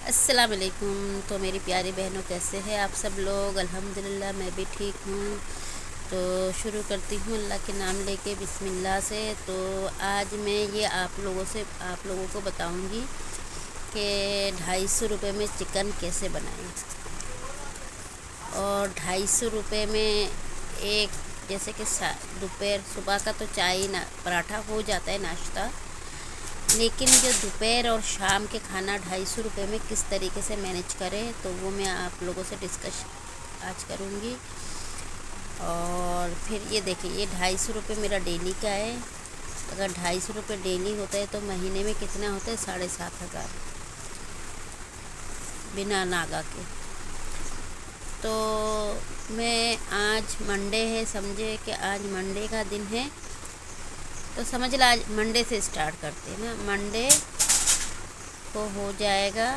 السلام علیکم۔ تو میری پیاری بہنوں، کیسے ہیں آپ سب لوگ؟ الحمدللہ میں بھی ٹھیک ہوں۔ تو شروع کرتی ہوں اللہ کے نام لے کے، بسم اللہ سے۔ تو آج میں یہ آپ لوگوں کو بتاؤں گی کہ 250 روپے میں چکن کیسے بنائیں، اور 250 روپے میں ایک جیسے کہ دوپہر صبح کا تو چائے پراٹھا ہو جاتا ہے ناشتہ، لیکن جو دوپہر اور شام کے کھانا 250 روپے میں کس طریقے سے مینیج کریں، تو وہ میں آپ لوگوں سے ڈسکس آج کروں گی۔ اور پھر یہ دیکھیں، یہ 250 روپے میرا ڈیلی کا ہے۔ اگر 250 روپے ڈیلی ہوتا ہے تو مہینے میں کتنا ہوتا ہے؟ 7,500 بنا ناگا کے۔ تو میں آج منڈے ہے، سمجھے کہ آج منڈے کا دن ہے، تو سمجھ لو آج منڈے سے اسٹارٹ کرتے ہیں نا۔ منڈے کو ہو جائے گا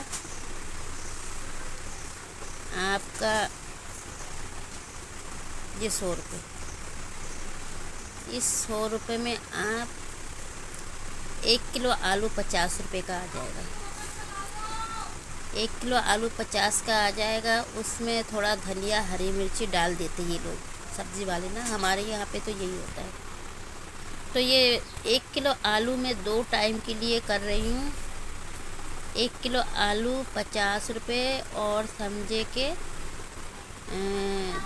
آپ کا یہ 100 روپے۔ اس 100 روپے میں آپ 1 کلو آلو 50 روپے کا آ جائے گا۔ 1 کلو آلو 50 کا آ جائے گا۔ اس میں تھوڑا دھنیا، ہری مرچی ڈال دیتے یہ لوگ سبزی والے نا، ہمارے یہاں پہ تو یہی ہوتا ہے۔ تو یہ 1 کلو آلو میں 2 ٹائم کے لیے کر رہی ہوں۔ 1 کلو آلو 50 روپے، اور سمجھے کہ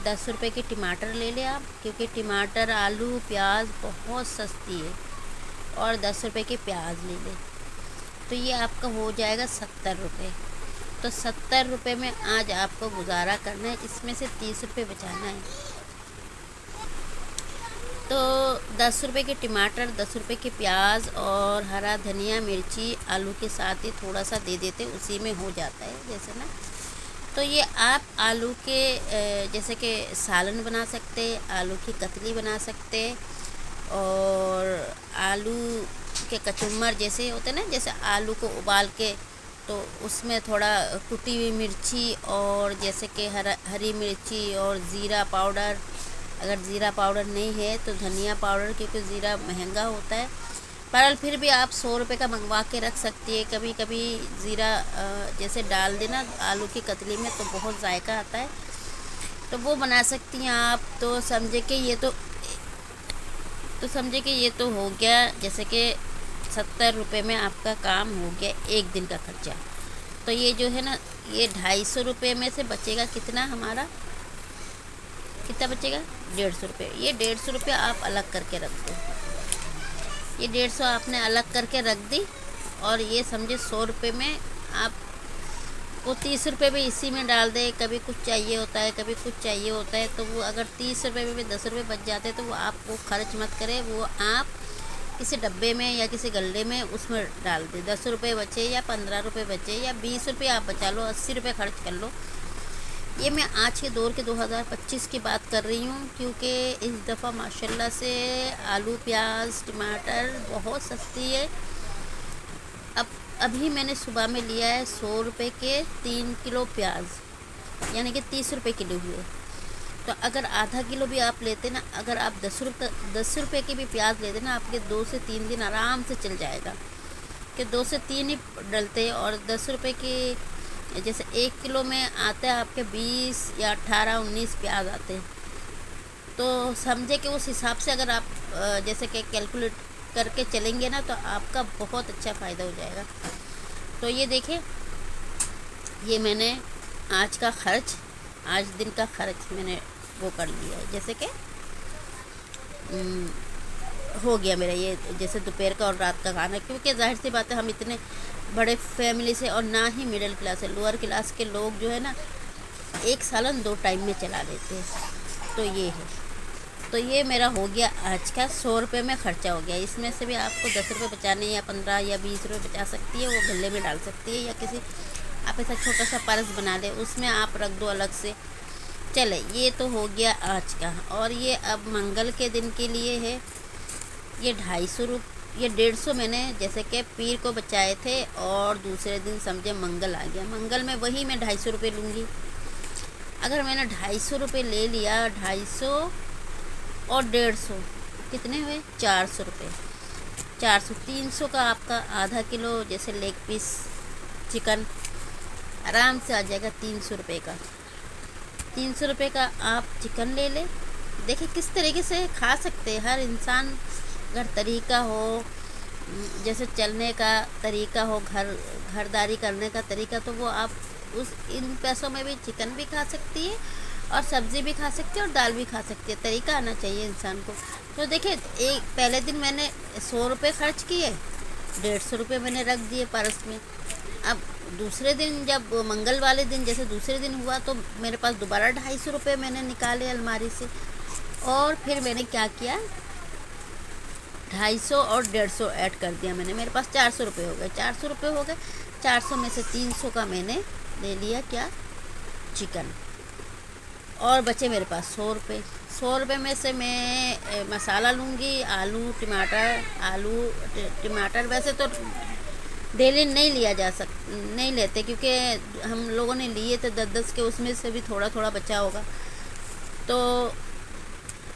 10 روپے کے ٹماٹر لے لیں آپ، کیونکہ ٹماٹر، آلو، پیاز بہت سستی ہے، اور 10 روپے کے پیاز لے لیں۔ تو یہ آپ کا ہو جائے گا 70 روپے۔ تو 70 روپے میں آج آپ کو گزارا کرنا ہے، اس میں سے 30 روپے بچانا ہے۔ تو 10 روپے کے ٹماٹر، 10 روپے کے پیاز، اور ہرا دھنیا، مرچی آلو کے ساتھ ہی تھوڑا سا دے دیتے، اسی میں ہو جاتا ہے جیسے نا۔ تو یہ آپ آلو کے جیسے کہ سالن بنا سکتے، آلو کی کتلی بنا سکتے، اور آلو کے کچمبر جیسے ہوتے نا، جیسے آلو کو ابال کے تو اس میں تھوڑا کٹی ہوئی مرچی، اور جیسے کہ ہری مرچی اور زیرہ پاؤڈر، اگر زیرہ پاؤڈر نہیں ہے تو دھنیا پاؤڈر، کیونکہ زیرہ مہنگا ہوتا ہے، بہرحال پھر بھی آپ 100 روپے کا منگوا کے رکھ سکتی ہے۔ کبھی کبھی زیرہ جیسے ڈال دینا آلو کی کتلی میں تو بہت ذائقہ آتا ہے، تو وہ بنا سکتی ہیں آپ۔ تو سمجھے کہ یہ تو ہو گیا، جیسے کہ 70 روپے میں آپ کا کام ہو گیا ایک دن کا خرچہ۔ تو یہ جو ہے نا، یہ 250 روپے میں سے بچے گا کتنا ہمارا؟ کتنا بچے گا؟ 150 روپے۔ یہ 150 روپے آپ الگ کر کے رکھ دو۔ یہ 150 آپ نے الگ کر کے رکھ دی، اور یہ سمجھے 100 روپے میں آپ کو 30 روپے بھی اسی میں ڈال دے۔ کبھی کچھ چاہیے ہوتا ہے، کبھی کچھ چاہیے ہوتا ہے، تو وہ اگر 30 روپے میں بھی 10 روپے بچ جاتے ہیں تو وہ آپ کو خرچ مت کرے، وہ آپ کسی ڈبے میں یا کسی گلے میں اس میں ڈال دے۔ 10 روپے بچے یا 15 روپے بچے یا 20 روپے آپ بچا لو، 80 روپے خرچ کر لو۔ یہ میں آج کے دور کے 2025 کی بات کر رہی ہوں، کیونکہ اس دفعہ ماشاءاللہ سے آلو، پیاز، ٹماٹر بہت سستی ہے۔ ابھی میں نے صبح میں لیا ہے 100 روپے کے 3 کلو پیاز، یعنی کہ 30 روپے کلو ہوئے۔ تو اگر آدھا کلو بھی آپ لیتے نا، اگر آپ 10 روپے کی بھی پیاز لیتے نا، آپ کے 2 سے 3 دن آرام سے چل جائے گا، کہ 2 سے 3 ہی ڈلتے، اور 10 روپے کی جیسے 1 کلو میں آتا ہے آپ کے 20 یا 18 19 پیاز آتے ہیں۔ تو سمجھے کہ اس حساب سے اگر آپ جیسے کہ کیلکولیٹ کر کے چلیں گے نا، تو آپ کا بہت اچھا فائدہ ہو جائے گا۔ تو یہ دیکھیں، یہ میں نے آج دن کا خرچ میں نے وہ کر لیا ہے، جیسے کہ ہو گیا میرا یہ جیسے دوپہر کا اور رات کا کھانا، کیونکہ ظاہر سی بات ہے ہم اتنے بڑے فیملی سے، اور نہ ہی مڈل کلاس ہے، لوور کلاس کے لوگ جو ہے نا، ایک سالن 2 ٹائم میں چلا لیتے ہیں۔ تو یہ ہے، تو یہ میرا ہو گیا آج کا 100 روپے میں خرچہ ہو گیا۔ اس میں سے بھی آپ کو 10 روپے بچانے، یا 15 یا 20 روپے بچا سکتی ہے، وہ گلے میں ڈال سکتی ہے، یا کسی آپ ایسا چھوٹا سا پرس بنا لیں، اس میں آپ رکھ دو الگ سے۔ چلے، یہ تو ہو گیا آج کا۔ اور یہ اب منگل کے دن کے لیے ہے، یہ 150 میں نے جیسے کہ پیر کو بچائے تھے، اور دوسرے دن سمجھے منگل آ گیا، منگل میں وہی میں 250 روپے لوں گی۔ اگر میں نے 250 روپے لے لیا، 250 اور 150 کتنے ہوئے؟ 400 روپے۔ 300 کا آپ کا آدھا کلو جیسے لیگ پیس چکن، आराम से आ जाएगा 300 रुपये का। 300 रुपये का आप चिकन ले लें। देखिए किस तरीके से खा सकते हैं। हर इंसान अगर तरीका हो, जैसे चलने का तरीका हो, घरदारी करने का तरीका, तो वो आप उस इन पैसों में भी चिकन भी खा सकती है और सब्ज़ी भी खा सकती है और दाल भी खा सकती है। तरीका आना चाहिए इंसान को। तो देखिए, एक पहले दिन मैंने 100 रुपये खर्च किए, 150 रुपये मैंने रख दिए पर्स में। अब दूसरे दिन, जब मंगल वाले दिन जैसे दूसरे दिन हुआ, तो मेरे पास दोबारा 250 रुपये मैंने निकाले अलमारी से। और फिर मैंने क्या किया, 250 और 150 ऐड कर दिया मैंने। मेरे पास 400 रुपये हो गए। 400 रुपये हो गए। 400 में से 300 का मैंने ले लिया क्या, चिकन। और बचे मेरे पास 100 रुपये। 100 रुपये में से मैं मसाला लूँगी, आलू टमाटर वैसे तो डेली नहीं लिया जा नहीं लेते, क्योंकि हम लोगों ने लिए थे 10-10 के, उसमें से भी थोड़ा थोड़ा बचा होगा। तो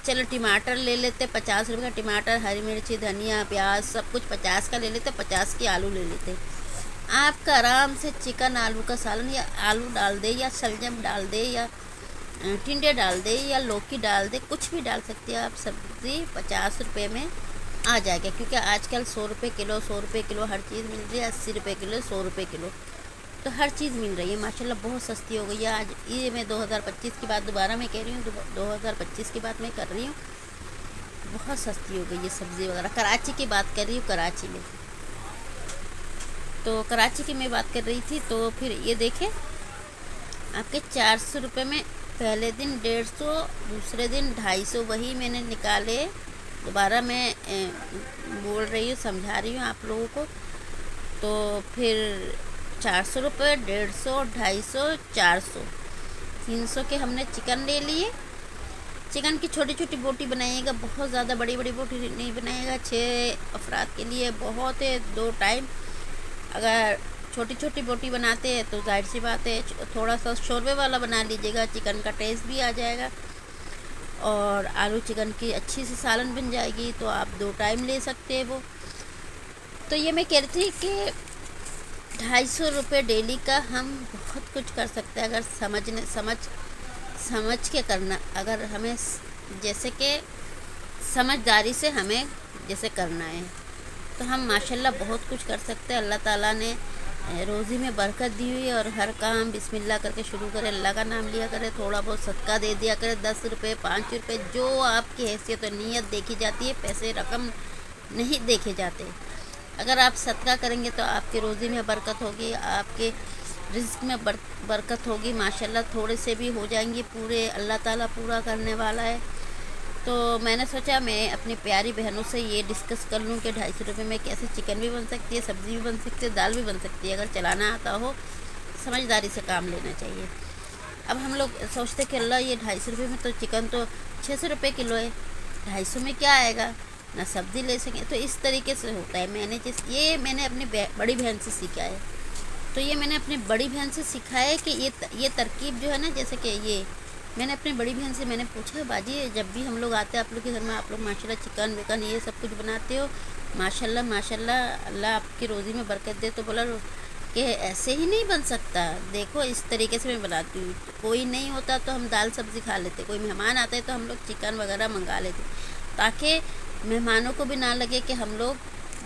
चलो टमाटर ले लेते, 50 रुपये का टमाटर, हरी मिर्ची, धनिया, प्याज सब कुछ 50 का ले लेते, 50 की आलू ले लेते। आपका आराम से चिकन आलू का सालन, या आलू डाल दे, या शलजम डाल दे, या टिंडे डाल दे, या लौकी डाल दे, कुछ भी डाल सकते हैं आप। सब्ज़ी 50 रुपये में आ जाएगा, क्योंकि आजकल 100 रुपये किलो, 100 रुपये किलो हर चीज़ मिल रही है। 80 रुपये किलो, 100 रुपये किलो, तो हर चीज़ मिल रही है माशाल्लाह। बहुत सस्ती हो गई है। आज ये मैं 2025 की बात दोबारा मैं कह रही हूँ, 2025 की बात मैं कर रही हूँ। बहुत सस्ती हो गई है सब्ज़ी वगैरह। कराची की बात कर रही हूँ, कराची में। तो कराची की मैं बात कर रही थी। तो फिर ये देखें, आपके 400 रुपये में पहले दिन 150, दूसरे दिन 250 वही मैंने निकाले। दोबारा मैं बोल रही हूँ, समझा रही हूँ आप लोगों को। तो फिर 400 रुपये, 150, 250, 400, 300 के हमने चिकन ले लिए। चिकन की छोटी छोटी बोटी बनाइएगा, बहुत ज़्यादा बड़ी बड़ी बोटी नहीं बनाइएगा। 6 अफराद के लिए बहुत है, 2 टाइम। अगर छोटी छोटी बोटी बनाते हैं तो जाहिर सी बात है थोड़ा सा शोरबे वाला बना लीजिएगा, चिकन का टेस्ट भी आ जाएगा और आलू चिकन की अच्छी सी सालन बन जाएगी। तो आप 2 टाइम ले सकते हैं वो। तो ये मैं कह रही थी कि 250 रुपये डेली का हम बहुत कुछ कर सकते हैं, अगर समझ के करना। अगर हमें जैसे कि समझदारी से हमें जैसे करना है, तो हम माशाल्लाह बहुत कुछ कर सकते हैं। अल्लाह ताला ने रोज़ी में बरकत दी हुई है। और हर काम बिस्मिल्लाह करके शुरू करें, अल्लाह का नाम लिया करें, थोड़ा बहुत सदका दे दिया करें, 10 रुपये, 5 रुपये, जो आपकी हैसियत और नीयत देखी जाती है। पैसे रकम नहीं देखे जाते। अगर आप सदका करेंगे तो आपकी रोज़ी में बरकत होगी, आपके रिज़्क़ में बरकत होगी माशाल्लाह। थोड़े से भी हो जाएंगे पूरे, अल्लाह ताला पूरा करने वाला है। तो मैंने सोचा मैं अपनी प्यारी बहनों से ये डिस्कस कर लूँ कि 250 रुपये में कैसे चिकन भी बन सकती है, सब्ज़ी भी बन सकती है, दाल भी बन सकती है। अगर चलाना आता हो, समझदारी से काम लेना चाहिए। अब हम लोग सोचते कि अल्लाह, ये 250 रुपये में तो चिकन तो 600 रुपये किलो है, 250 में क्या आएगा, ना सब्ज़ी ले सकें। तो इस तरीके से होता है। मैंने अपनी बड़ी बहन से सीखा है। तो ये मैंने अपनी बड़ी बहन से सीखा है कि ये तरकीब जो है ना, जैसे कि ये मैंने अपनी बड़ी बहन से मैंने पूछा, बाजी जब भी हम लोग आते हैं आप लोग के घर में, आप लोग माशाल्लाह चिकन विकन ये सब कुछ बनाते हो, माशाल्लाह माशाल्लाह, अल्लाह आपकी रोज़ी में बरकत दे। तो बोला कि ऐसे ही नहीं बन सकता, देखो इस तरीके से मैं बनाती हूँ। कोई नहीं होता तो हम दाल सब्ज़ी खा लेते, कोई मेहमान आते हैं तो हम लोग चिकन वगैरह मंगा लेते, ताकि मेहमानों को भी ना लगे कि हम लोग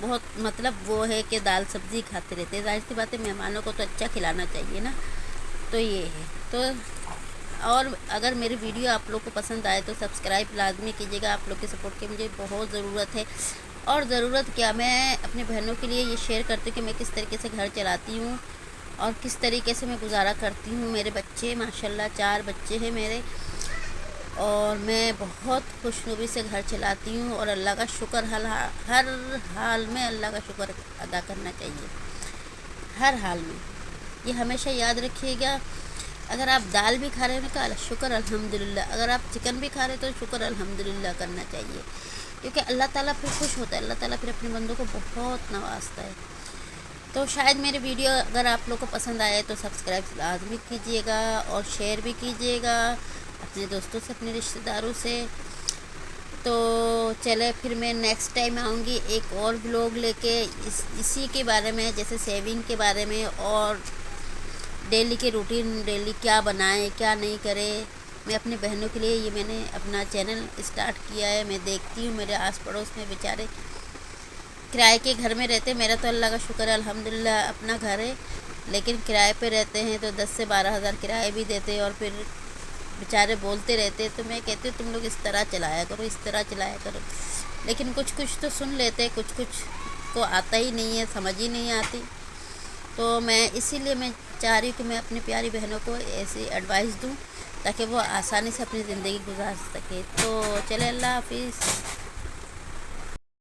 बहुत मतलब वो है कि दाल सब्ज़ी खाते रहते हैं। जाहिर सी बात है, मेहमानों को तो अच्छा खिलाना चाहिए ना। तो ये है। तो और अगर मेरी वीडियो आप लोग को पसंद आए तो सब्सक्राइब लाजमी कीजिएगा। आप लोग के सपोर्ट की मुझे बहुत ज़रूरत है। और ज़रूरत क्या, मैं अपने बहनों के लिए ये शेयर करती हूँ कि मैं किस तरीके से घर चलाती हूँ और किस तरीके से मैं गुजारा करती हूँ। मेरे बच्चे माशाल्लाह 4 बच्चे हैं मेरे, और मैं बहुत खुशनुबी से घर चलाती हूँ। और अल्लाह का शुक्र हर हाल में अल्लाह का शुक्र अदा करना चाहिए, हर हाल में। ये हमेशा याद रखिएगा। अगर आप दाल भी खा रहे हो ना, तो शुक्र अल्हम्दुलिल्लाह। अगर आप चिकन भी खा रहे हो तो शुक्र अल्हम्दुलिल्लाह करना चाहिए, क्योंकि अल्लाह ताला फिर खुश होता है। अल्लाह ताला फिर अपने बंदों को बहुत नवाजता है। तो शायद मेरी वीडियो अगर आप लोग को पसंद आए तो सब्सक्राइब लाजमी कीजिएगा और शेयर भी कीजिएगा अपने दोस्तों से, अपने रिश्तेदारों से। तो चले, फिर मैं नेक्स्ट टाइम आऊँगी एक और व्लॉग लेके इसी के बारे में, जैसे सेविंग के बारे में और डेली के रूटीन, डेली क्या बनाएं क्या नहीं करें। मैं अपनी बहनों के लिए ये मैंने अपना चैनल स्टार्ट किया है। मैं देखती हूँ मेरे आस पड़ोस में बेचारे किराए के घर में रहते। मेरा तो अल्लाह का शुक्र है अल्हम्दुलिल्लाह अपना घर है, लेकिन किराए पे रहते हैं तो 10 से 12 हज़ार किराए भी देते हैं और फिर बेचारे बोलते रहते। तो मैं कहती हूँ तुम लोग इस तरह चलाया करो, इस तरह चलाया करो। लेकिन कुछ कुछ तो सुन लेते, कुछ कुछ को आता ही नहीं है, समझ ही नहीं आती। तो मैं इसीलिए मैं चाह रही हूँ कि मैं अपनी प्यारी बहनों को ऐसी एडवाइस दूँ ताकि वो आसानी से अपनी ज़िंदगी गुजार सके। तो चले, अल्लाह हाफिज़।